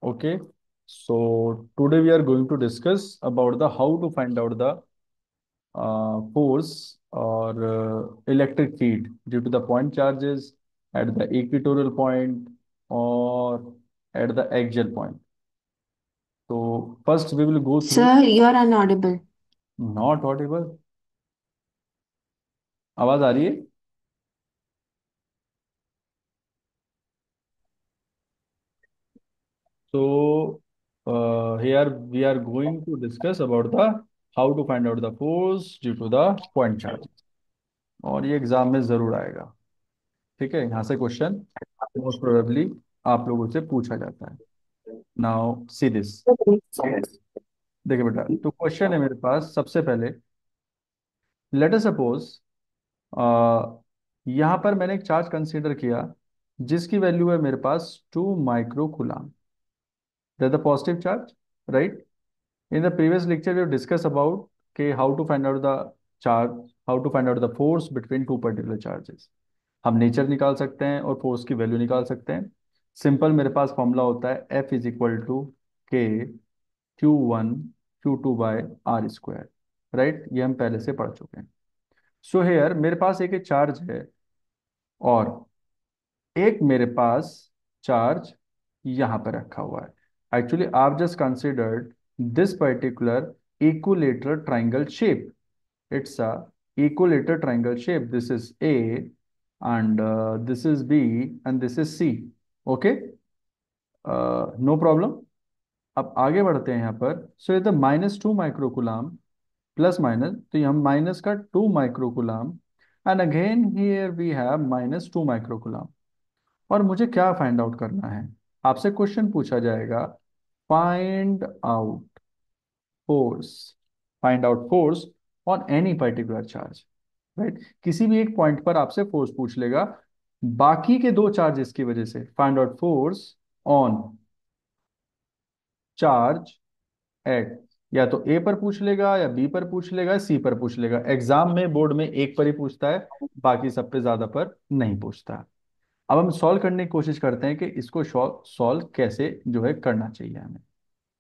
Okay, so today we are going to discuss about the how to find out the force or electric field due to the point charges at the equatorial point or at the axial point. So first we will go through. Sir, you are inaudible. Not audible. आवाज आ रही है? So here we are going to discuss about the how to find out the force due to the point charges. और ये exam में जरूर आएगा। ठीक है, यहाँ से क्वेश्चन मोस्ट प्रोबेबली आप लोगों से पूछा जाता है। Now see this. देखिए बेटा, तो क्वेश्चन है मेरे पास। सबसे पहले लेट अस सपोज यहाँ पर मैंने एक चार्ज कंसीडर किया जिसकी वैल्यू है मेरे पास 2 micro that the positive charge, right. In the previous lecture, we have discussed about how to find out the charge, how to find out the force between two particular charges. हम nature निकाल सकते हैं और force की value निकाल सकते हैं। Simple मेरे पास फॉर्मूला होता है F इज इक्वल टू के Q1 Q2 bye R square, right. ये हम पहले से पढ़ चुके हैं। सो हेयर मेरे पास एक चार्ज है और एक मेरे पास चार्ज यहाँ पर रखा हुआ है। एक्चुअली आप just considered this particular equilateral triangle shape. It's a equilateral triangle shape. This is A and this is B and this is C. Okay, no problem. अब आगे बढ़ते हैं यहाँ पर। सो ये तो -2 माइक्रोकुलाम प्लस माइनस, तो हम माइनस का 2 microcoulomb and again here we have -2 microcoulomb. और मुझे क्या फाइंड आउट करना है? आपसे क्वेश्चन पूछा जाएगा find out force, find out force on any particular charge, right. किसी भी एक पॉइंट पर आपसे फोर्स पूछ लेगा बाकी के दो चार्जेस की वजह से। Find out force on charge at, या तो ए पर पूछ लेगा या बी पर पूछ लेगा या सी पर पूछ लेगा। एग्जाम में बोर्ड में एक पर ही पूछता है, बाकी सब पे ज्यादा पर नहीं पूछता। अब हम सॉल्व करने की कोशिश करते हैं कि इसको सॉल्व कैसे जो है करना चाहिए हमें।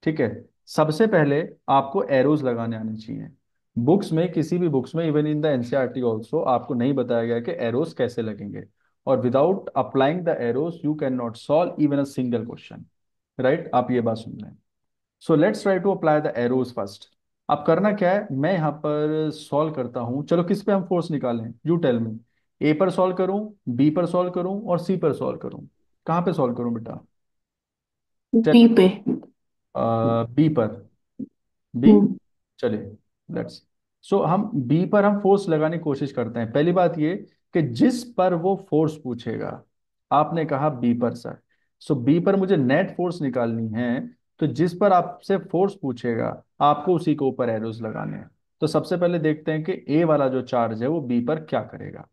ठीक है, सबसे पहले आपको एरोज लगाने आने चाहिए। बुक्स में, किसी भी बुक्स में, even in the NCERT also आपको नहीं बताया गया कि एरोज कैसे लगेंगे। और without applying the arrows you can not solve even a single question, right. आप ये बात सुन लें। So let's try to apply the arrows first. अब करना क्या है, मैं यहाँ पर सॉल्व करता हूँ। चलो किस पे हम फोर्स निकालें, यू टेल मी। ए पर सॉल्व करूँ, बी पर सॉल्व करूँ और सी पर सॉल्व करूँ? कहाँ पे सॉल्व करूँ बेटा? बी चलिए, पे। बी पर। बी, हम्म। चलिए लेट्स। सो हम बी पर हम फोर्स लगाने की कोशिश करते हैं। पहली बात ये कि जिस पर वो फोर्स पूछेगा, आपने कहा बी पर सर, सो बी पर मुझे नेट फोर्स निकालनी है। तो जिस पर आपसे फोर्स पूछेगा आपको उसी के ऊपर एरोज लगाने हैं। तो सबसे पहले देखते हैं कि ए वाला जो चार्ज है वो बी पर क्या करेगा।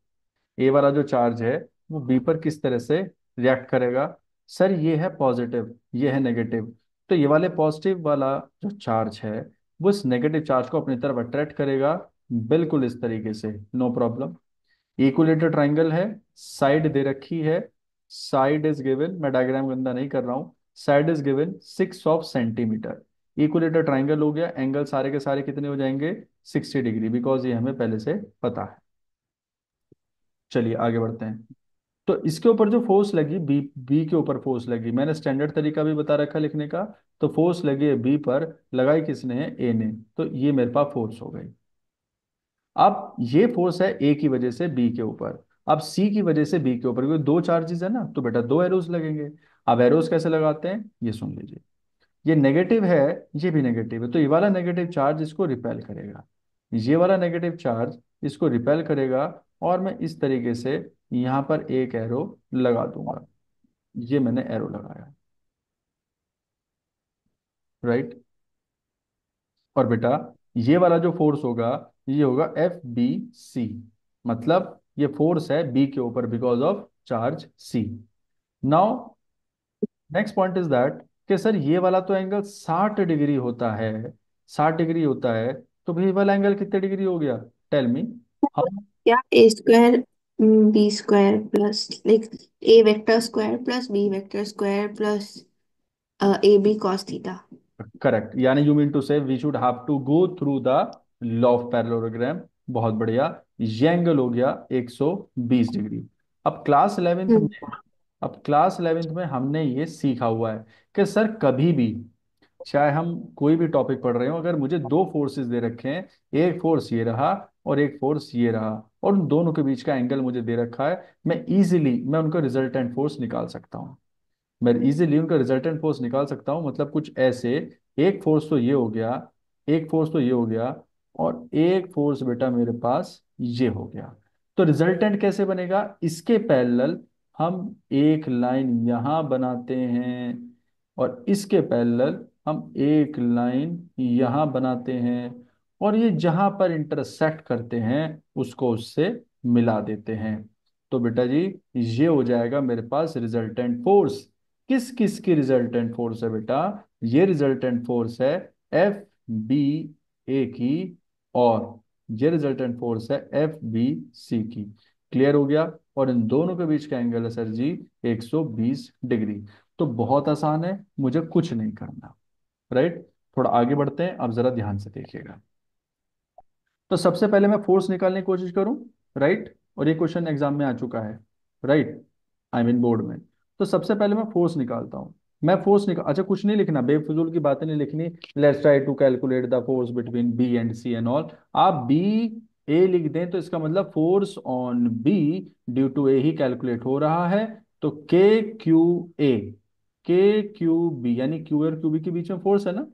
ए वाला जो चार्ज है वो बी पर किस तरह से रिएक्ट करेगा? सर ये है पॉजिटिव, ये है नेगेटिव। तो ये वाले पॉजिटिव वाला जो चार्ज है वो इस नेगेटिव चार्ज को अपनी तरफ अट्रैक्ट करेगा, बिल्कुल इस तरीके से, नो प्रॉब्लम। इक्विलेटरल ट्राइंगल है, साइड दे रखी है। साइड इज गिवन, मैं डायग्राम गंदा नहीं कर रहा हूँ। Side is given 6 centimetre. Equilateral triangle हो गया, एंगल सारे के सारे कितने हो जाएंगे? 60 डिग्री, बिकॉज ये हमें पहले से पता है। चलिए आगे बढ़ते हैं। तो इसके ऊपर जो फोर्स लगी, बी, बी के ऊपर फोर्स लगी, मैंने स्टैंडर्ड तरीका भी बता रखा लिखने का। तो फोर्स लगी है बी पर, लगाई किसने है? ए ने। तो ये मेरे पास फोर्स हो गई। अब ये फोर्स है ए की वजह से बी के ऊपर, अब सी की वजह से बी के ऊपर, क्योंकि दो चार्जेस है ना, तो बेटा दो एरोज लगेंगे। अब एरोज कैसे लगाते हैं ये सुन लीजिए। ये नेगेटिव है, ये भी नेगेटिव है, तो ये वाला नेगेटिव चार्ज इसको रिपेल करेगा, ये वाला नेगेटिव चार्ज इसको रिपेल करेगा। और मैं इस तरीके से यहाँ पर एक एरो लगा दूंगा। ये मैंने एरो लगाया, राइट। और बेटा ये वाला जो फोर्स होगा ये होगा F B C, मतलब ये फोर्स है बी के ऊपर because of charge C. Now next point is that कि सर ये वाला तो एंगल 60 डिग्री होता है, 60 डिग्री होता है। तो भाई ये वाला एंगल कितने डिग्री हो गया? Tell me. हम क्या A square B square plus like A vector square plus B vector square plus A B cos theta. Correct, यानी you mean to say we should have to go through the law of parallelogram. बहुत बढ़िया। ये angle हो गया 120 degree. अब class 11th में, हम्म। अब class 11th में हमने ये सीखा हुआ है कि सर कभी भी, चाहे हम कोई भी टॉपिक पढ़ रहे हो, अगर मुझे दो फोर्सेस दे रखे हैं, एक फोर्स ये रहा और एक फोर्स ये रहा, और उन दोनों के बीच का एंगल मुझे दे रखा है, मैं उनका रिजल्टेंट फोर्स निकाल सकता हूँ। मैं इजीली उनका रिजल्टेंट फोर्स निकाल सकता हूँ, मतलब कुछ ऐसे, एक फोर्स तो ये हो गया, एक फोर्स तो ये हो गया, और एक फोर्स बेटा मेरे पास ये हो गया। तो रिजल्टेंट कैसे बनेगा? इसके पैरेलल हम एक लाइन यहां बनाते हैं, और इसके पैरेलल हम एक लाइन यहां बनाते हैं, और ये जहां पर इंटरसेक्ट करते हैं उसको उससे मिला देते हैं। तो बेटा जी, ये हो जाएगा मेरे पास रिजल्टेंट फोर्स। किस किस की रिजल्टेंट फोर्स है बेटा? ये रिजल्टेंट फोर्स है एफ बी ए की, और ये रिजल्टेंट फोर्स है एफ बी सी की। क्लियर हो गया? और इन दोनों के बीच का एंगल है सर जी 120 डिग्री। तो बहुत आसान है, मुझे कुछ नहीं करना। राइट। थोड़ा आगे बढ़ते हैं, अब जरा ध्यान से देखिएगा। तो सबसे पहले मैं फोर्स निकालने की कोशिश करूं। राइट। और ये क्वेश्चन एग्जाम में आ चुका है। राइट। आई मीन बोर्ड में। तो सबसे पहले मैं फोर्स निकालता हूं। मैं फोर्स निकाल, अच्छा कुछ नहीं लिखना, बेफिजूल की बातें नहीं लिखनी। Let's try to calculate the force between B and C and all. आप बी ए लिख दें तो इसका मतलब force on B due to A ही कैलकुलेट हो रहा है। तो K Q A, K Q B, यानी क्यू और क्यू बी के बीच में फोर्स है ना,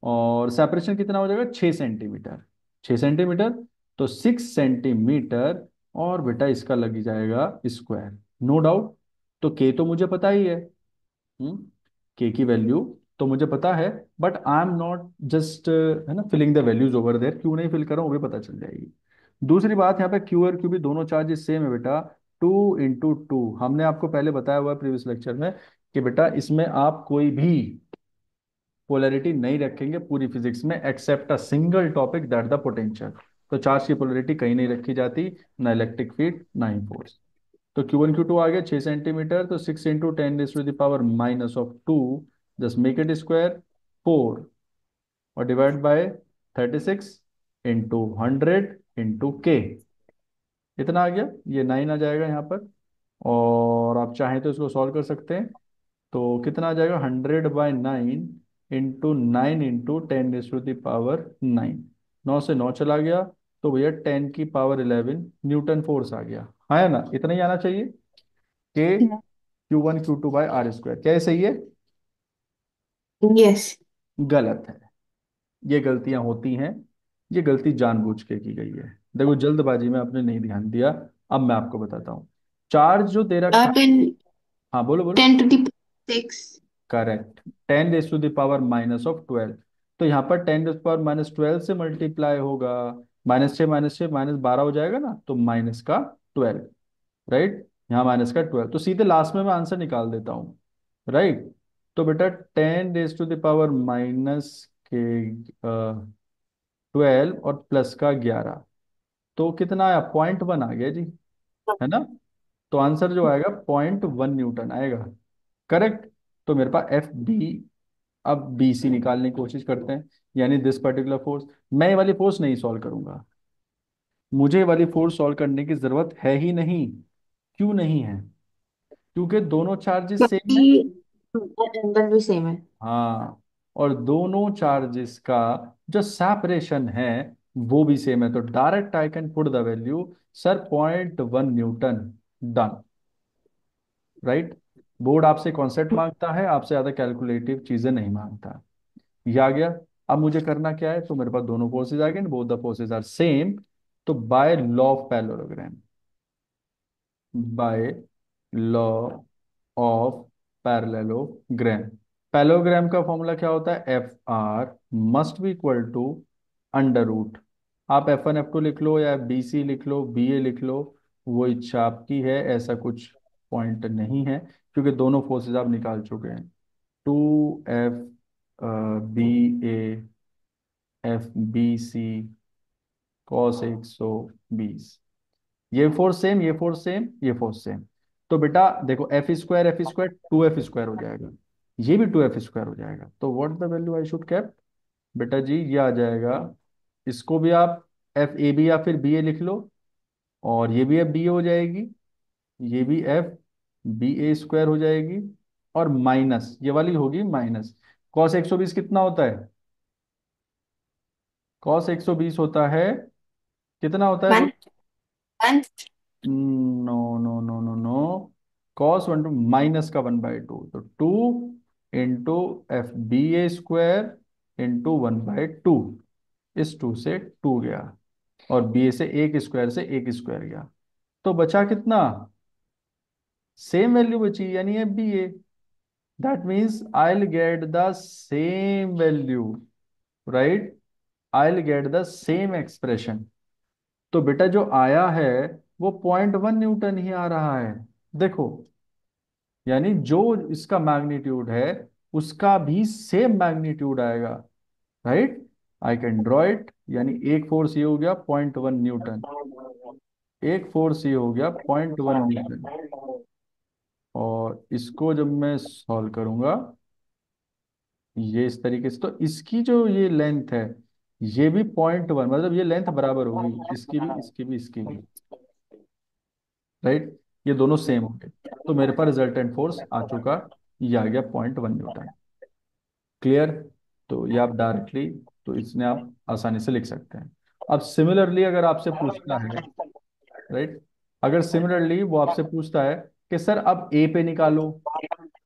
और सेपरेशन कितना हो जाएगा? 6 सेंटीमीटर। 6 सेंटीमीटर, तो 6 सेंटीमीटर, और बेटा इसका लग जाएगा स्क्वायर। No doubt. तो के तो मुझे पता ही है। के की वैल्यू तो मुझे पता है, but I am not just है ना filling the values over there. क्यों नहीं फिल कर रहा हूँ वो भी पता चल जाएगी। दूसरी बात, यहाँ पे क्यू और क्यू भी दोनों चार्जेस सेम है बेटा। 2 × 2, हमने आपको पहले बताया हुआ है प्रीवियस लेक्चर में कि बेटा इसमें आप कोई भी पोलैरिटी नहीं रखेंगे पूरी फिजिक्स में, except a single topic that the potential. तो चार्ज की पोलैरिटी कहीं नहीं रखी जाती, ना इलेक्ट्रिक फील्ड ना ही फोर्स। तो Q1 Q2 आ गया 6 सेंटीमीटर, तो 6 × 10⁻⁻², जस्ट मेक इट स्क्वायर, 4, और डिवाइड बाय 36 × 100 × K। इतना आ गया, ये 9 आ जाएगा यहाँ पर। और आप चाहें तो इसको सॉल्व कर सकते हैं। तो कितना आ जाएगा? 100/9 × 9 × 10⁻⁹ 9 से 9 चला गया, तो भैया 10⁻11 न्यूटन फोर्स आ गया। है ना? इतना ही आना चाहिए। के Q1 Q2/r², क्या ये सही है? यस। गलत है। ये गलतियां होती हैं, ये गलती जानबूझ के की गई है। देखो जल्दबाजी में आपने नहीं ध्यान दिया। अब मैं आपको बताता हूँ। चार्ज जो दे रखा, टेन हाँ बोलो बोलो। 10⁻6। करेक्ट। 10⁻⁻12। तो यहाँ पर 10⁻⁻12 से मल्टीप्लाई होगा, -6 - 6 -12 हो जाएगा ना, तो -12। राइट। यहाँ -12, तो सीधे लास्ट में मैं आंसर निकाल देता हूँ। राइट। तो बेटा 10⁻⁻के 12 और प्लस का 11, तो कितना आया? 0.1 आ गया जी। है ना? तो आंसर जो आएगा 0.1 न्यूटन आएगा। करेक्ट। तो मेरे पास एफ बी, अब बी सी निकालने की कोशिश करते हैं, यानी दिस पर्टिकुलर फोर्स। मैं ये वाली फोर्स नहीं सॉल्व करूंगा, मुझे ये वाली फोर्स सॉल्व करने की जरूरत है ही नहीं। क्यों नहीं है? क्योंकि दोनों चार्जेस सेम क्योंकि है। एंगल भी सेम है। हाँ, और दोनों चार्जेस का जो सेपरेशन है वो भी सेम है, तो direct I can put the value, sir 0.1 Newton. Done. Right. Board आपसे कॉन्सेप्ट मांगता है, आपसे ज्यादा कैलकुलेटिव चीजें नहीं मांगता। ये आ गया। अब मुझे करना क्या है? तो मेरे पास दोनों फोर्सेज आ गए, both the forces are same. तो by law of parallelogram, by law of parallelogram, parallelogram का फॉर्मूला क्या होता है? Fr must be equal to √। आप F1 F2 लिख लो, या BC लिख लो, BA लिख लो, वो इच्छा आपकी है। ऐसा कुछ पॉइंट नहीं है, क्योंकि दोनों फोर्सेज आप निकाल चुके हैं। 2F BA FBC cos 120, ये फोर्स सेम, ये फोर्स सेम, ये फोर्स सेम। तो बेटा देखो, F² F² 2F² हो जाएगा। ये भी 2f² हो जाएगा। तो what the value I should cap? बेटा जी ये आ जाएगा, इसको भी आप FAB या फिर BA लिख लो, और ये भी FBA हो जाएगी, ये भी FBA² हो जाएगी, और माइनस ये वाली होगी माइनस। कॉस 120 कितना होता है? कॉस 120 होता है, कितना होता है वन। बोल? One. No no no no no, cos 1 to minus का 1/2, तो 2 इंटू FBA² इंटू 1/2। इस 2 से 2 गया, और BA से एक स्क्वायर से एक स्क्वायर गया, तो बचा कितना? सेम वैल्यू बची, यानी FBA। That means I will get the same value, right? I will get the same expression. तो बेटा जो आया है वो 0.1 न्यूटन ही आ रहा है, देखो। यानी जो इसका मैग्नीट्यूड है उसका भी सेम मैग्नीट्यूड आएगा, right? I can draw it, यानी एक फोर्स ये हो गया 0.1 न्यूटन, एक फोर्स ये हो गया 0.1 न्यूटन। और इसको जब मैं सॉल्व करूंगा ये इस तरीके से, तो इसकी जो ये लेंथ है ये भी 0.1, मतलब ये लेंथ बराबर होगी, इसकी भी इसकी भी इसकी भी, राइट? ये दोनों सेम हो गए, तो मेरे पास रिजल्टेंट फोर्स आ चुका, ये आ गया 0.1 न्यूटन। क्लियर? तो ये आप डायरेक्टली, तो इसने आप आसानी से लिख सकते हैं। अब सिमिलरली अगर आपसे पूछता है, राइट, अगर सिमिलरली वो आपसे पूछता है कि सर अब A पे निकालो,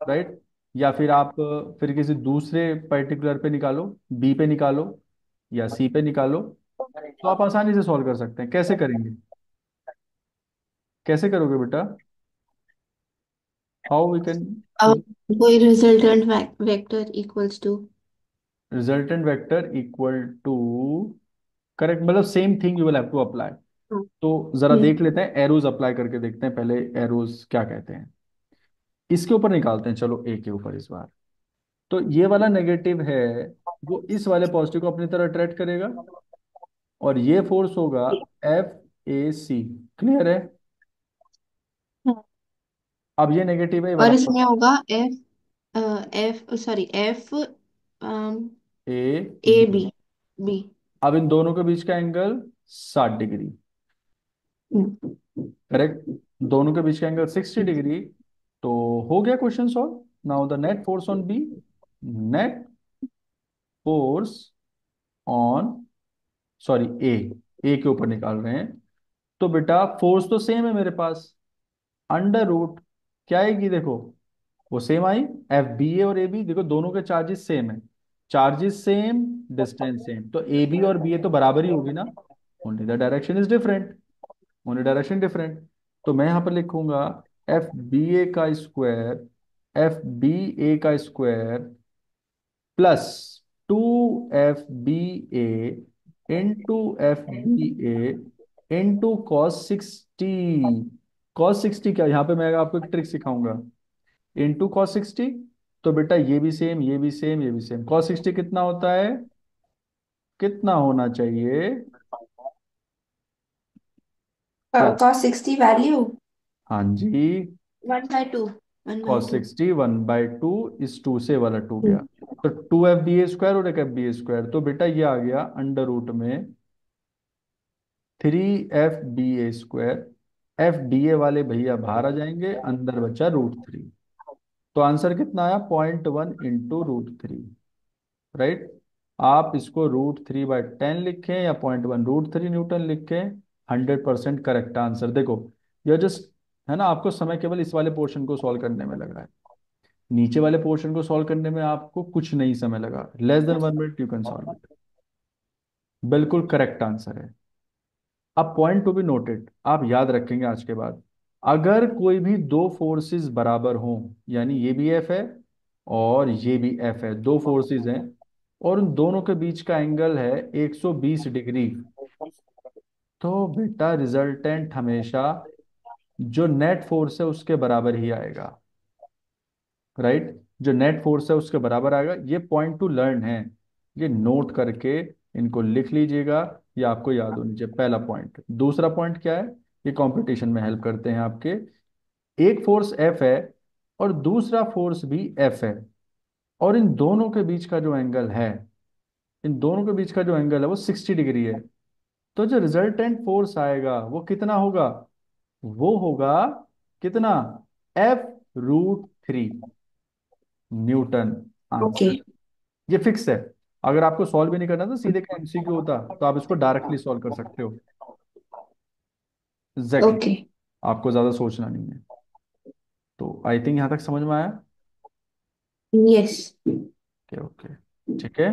राइट, या फिर आप फिर किसी दूसरे पर्टिकुलर पे निकालो, B पे निकालो, या C पे निकालो, तो आप आसानी से सॉल्व कर सकते हैं। कैसे करेंगे? कैसे करोगे बेटा? How we can? अब कोई resultant vector equals to. Resultant vector equal to, correct, मतलब same thing you will have to apply. तो जरा ये देख लेते हैं, एरोज अप्लाई करके देखते हैं पहले, एरोज क्या कहते हैं। इसके ऊपर निकालते हैं, चलो A के ऊपर इस बार। तो ये वाला नेगेटिव है, वो इस वाले पॉजिटिव को अपनी तरह अट्रैक्ट करेगा, और ये फोर्स होगा FAC। क्लियर है? अब ये नेगेटिव है, ये वाला और इसमें होगा F sorry F A A B। B B. अब इन दोनों के बीच का एंगल 60 डिग्री, करेक्ट? दोनों के बीच का एंगल 60 डिग्री। तो हो गया question solve. Now the net force on B, net force on, sorry A के ऊपर निकाल रहे हैं। तो बेटा फोर्स तो सेम है मेरे पास, अंडर रूट क्या आएगी देखो, वो सेम आई। FBA और AB देखो, दोनों के चार्जेस सेम है, चार्जेस सेम, डिस्टेंस सेम, तो AB और BA तो बराबर ही होगी ना। Only the direction is different, only direction different. तो मैं यहां पर लिखूंगा FBA का square plus 2FBA into FBA into cos 60। cos 60 क्या, यहाँ पे मैं आपको एक ट्रिक सिखाऊंगा, इंटू cos 60। तो बेटा ये भी सेम, ये भी सेम, ये भी सेम, cos 60 कितना होता है, कितना होना चाहिए? क्या? कॉस 60 वैल्यू हाँ जी, 1/2। 1/2। cos 60 1/2, इस 2 से वाला 2 गया, तो 2FBA² और एक FBA², तो बेटा ये आ गया अंडर रूट में 3FBA²। FBA वाले भैया बाहर आ जाएंगे, अंदर बचा √3। तो आंसर कितना आया? 0.1 इंटू √3, राइट? आप इसको √3/10 लिखें या 0.1 √3 न्यूटन लिखें, 100% करेक्ट आंसर। देखो यह जस्ट है ना, आपको समय केवल इस वाले पोर्शन को सॉल्व करने में लग रहा है, नीचे वाले पोर्शन को सॉल्व करने में आपको कुछ नहीं समय लगा, less than 1 minute you can solve it. बिल्कुल करेक्ट आंसर है। अब पॉइंट टू बी नोटेड, आप याद रखेंगे आज के बाद, अगर कोई भी दो फोर्सेस बराबर हों, यानी ये भी F है और ये भी F है, दो फोर्सेस हैं, और उन दोनों के बीच का एंगल है 120 डिग्री, तो बेटा रिजल्टेंट हमेशा जो नेट फोर्स है उसके बराबर ही आएगा, राइट? जो नेट फोर्स है उसके बराबर आएगा। ये पॉइंट टू लर्न है, ये नोट करके इनको लिख लीजिएगा, ये आपको याद होनी चाहिए, पहला पॉइंट। दूसरा पॉइंट क्या है, ये कंपटीशन में हेल्प करते हैं आपके। एक फोर्स F है और दूसरा फोर्स भी F है, और इन दोनों के बीच का जो एंगल है, इन दोनों के बीच का जो एंगल है वो 60 डिग्री है। तो जो रिजल्टेंट फोर्स आएगा वो कितना होगा? वो होगा कितना? F√3 Newton. ओके। आंसर ये फिक्स है। अगर आपको सॉल्व भी नहीं करना तो सीधे का एमसीक्यू होता तो आप इसको डायरेक्टली सॉल्व कर सकते हो। Exactly okay. exactly. आपको ज्यादा सोचना नहीं है। तो आई थिंक यहाँ तक समझ में आया। यस। Okay okay. ठीक है।